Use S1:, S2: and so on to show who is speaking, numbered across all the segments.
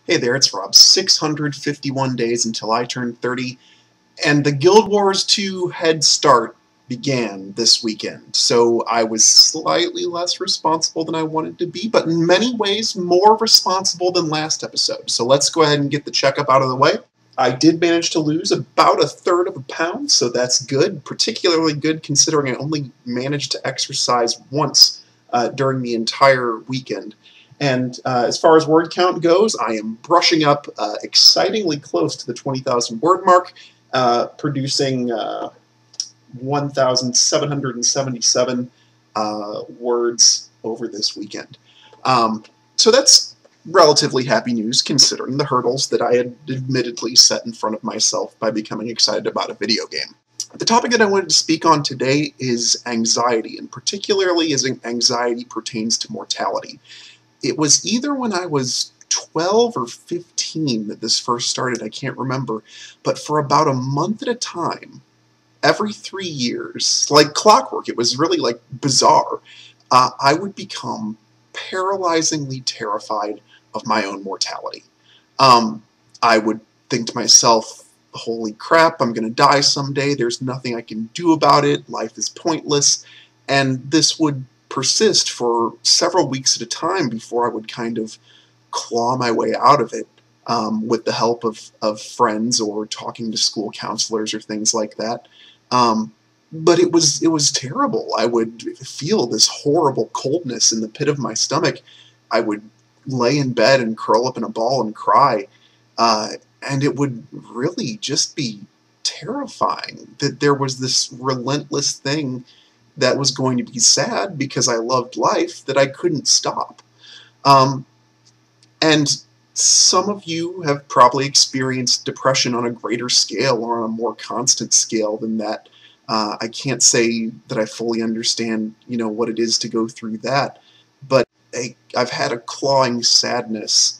S1: Hey there, it's Rob. 651 days until I turn 30, and the Guild Wars 2 Head Start began this weekend. So I was slightly less responsible than I wanted to be, but in many ways more responsible than last episode. So let's go ahead and get the checkup out of the way. I did manage to lose about a third of a pound, so that's good. Particularly good considering I only managed to exercise once during the entire weekend. And as far as word count goes, I am brushing up excitingly close to the 20,000 word mark, producing 1,777 words over this weekend. So that's relatively happy news considering the hurdles that I had admittedly set in front of myself by becoming excited about a video game. The topic that I wanted to speak on today is anxiety, and particularly as anxiety pertains to mortality. It was either when I was 12 or 15 that this first started, I can't remember, but for about a month at a time, every 3 years, like clockwork, it was really like bizarre, I would become paralyzingly terrified of my own mortality. I would think to myself, holy crap, I'm going to die someday, there's nothing I can do about it, life is pointless, and this would persist for several weeks at a time before I would kind of claw my way out of it with the help of friends or talking to school counselors or things like that. But it was terrible. I would feel this horrible coldness in the pit of my stomach. I would lay in bed and curl up in a ball and cry, and it would really just be terrifying that there was this relentless thing that was going to be sad because I loved life that I couldn't stop. And some of you have probably experienced depression on a greater scale or on a more constant scale than that. I can't say that I fully understand, what it is to go through that, but I've had a clawing sadness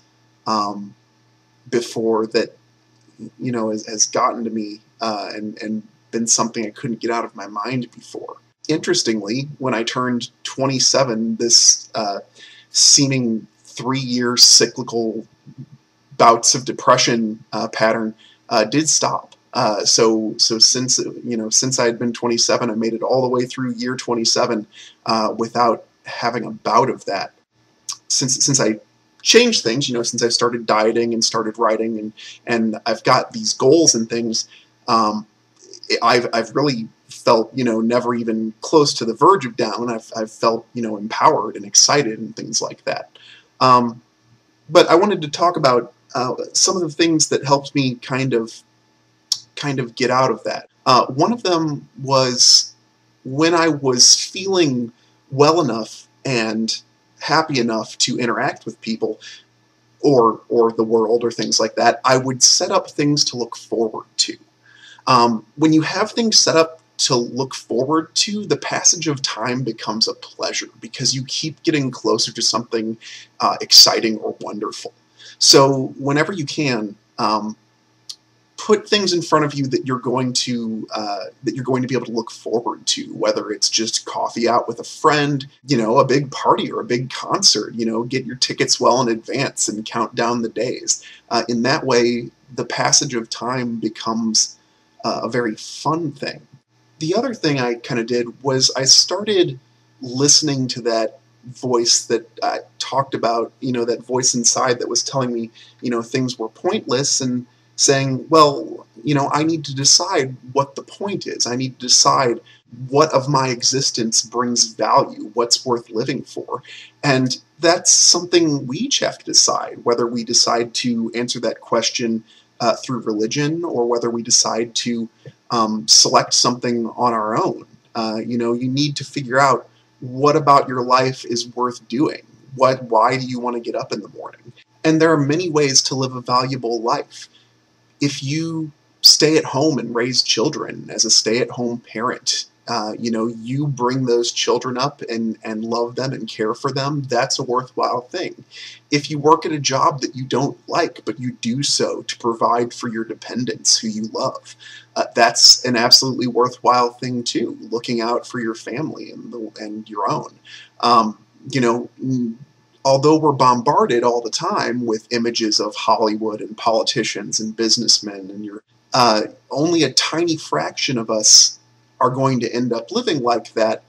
S1: before that, has gotten to me and been something I couldn't get out of my mind before. Interestingly, when I turned 27, this seeming 3-year cyclical bouts of depression pattern did stop. So since I had been 27, I made it all the way through year 27 without having a bout of that. Since I changed things, since I started dieting and started writing and I've got these goals and things, I've really felt, never even close to the verge of down. I've felt, empowered and excited and things like that. But I wanted to talk about some of the things that helped me kind of get out of that. One of them was when I was feeling well enough and happy enough to interact with people or the world or things like that, I would set up things to look forward to. When you have things set up to look forward to, the passage of time becomes a pleasure because you keep getting closer to something exciting or wonderful. So whenever you can, put things in front of you that you're going to be able to look forward to, whether it's just coffee out with a friend, a big party or a big concert. Get your tickets well in advance and count down the days. In that way, the passage of time becomes a very fun thing. The other thing I kind of did was I started listening to that voice that I talked about, that voice inside that was telling me, things were pointless, and saying, well, I need to decide what the point is. I need to decide what of my existence brings value, what's worth living for. And that's something we each have to decide, whether we decide to answer that question through religion or whether we decide to select something on our own. You need to figure out what about your life is worth doing. Why do you want to get up in the morning? And there are many ways to live a valuable life. If you stay at home and raise children as a stay-at-home parent, you bring those children up and love them and care for them, that's a worthwhile thing. If you work at a job that you don't like, but you do so to provide for your dependents who you love, that's an absolutely worthwhile thing too, looking out for your family and your own. although we're bombarded all the time with images of Hollywood and politicians and businessmen, and only a tiny fraction of us are going to end up living like that,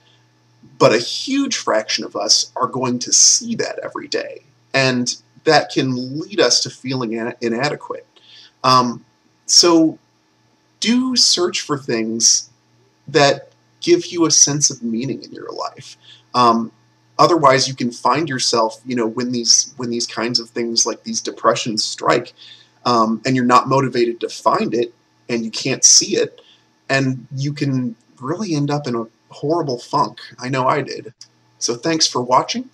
S1: but a huge fraction of us are going to see that every day. And that can lead us to feeling inadequate. So do search for things that give you a sense of meaning in your life. Otherwise, you can find yourself, when these kinds of things like these depressions strike, and you're not motivated to find it, and you can't see it, and you can really end up in a horrible funk. I know I did. So thanks for watching.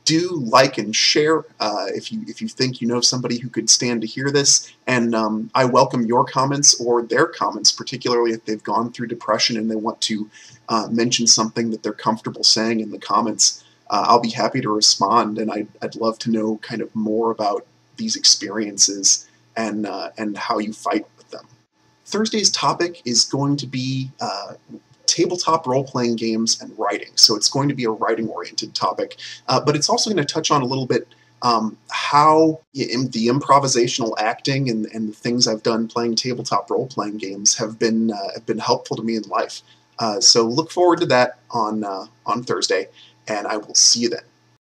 S1: Do like and share if you think you know somebody who could stand to hear this, and I welcome your comments or their comments, particularly if they've gone through depression and they want to mention something that they're comfortable saying in the comments. I'll be happy to respond, and I'd love to know kind of more about these experiences and how you fight with them. Thursday's topic is going to be tabletop role-playing games and writing. So it's going to be a writing-oriented topic, but it's also going to touch on a little bit how the improvisational acting and the things I've done playing tabletop role-playing games have been helpful to me in life. So look forward to that on Thursday, and I will see you then.